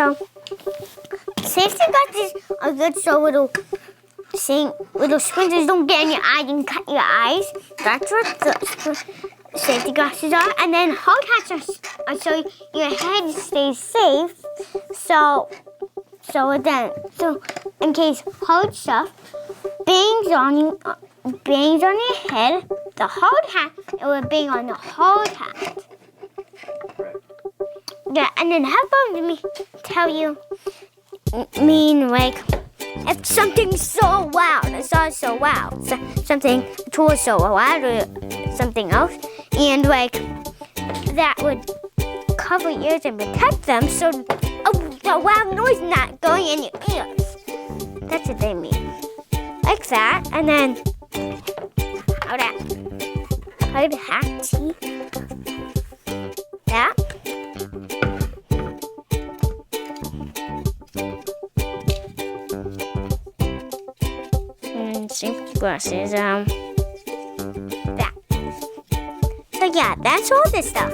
So safety glasses are good so little splinters don't get in your eyes and cut your eyes. That's what the safety glasses are. And then hard hats are so your head stays safe. So in case hard stuff bangs on your head, the hard hat, it will bang on the hard hat. Yeah, and then how about me tell you, like, if something's so loud, something tool is so loud or something else, and like that would cover your ears and protect them so the loud noise not going in your ears. That's what they mean. Like that, and then how that hard hat, see? That. Safety glasses, that. So yeah, that's all this stuff.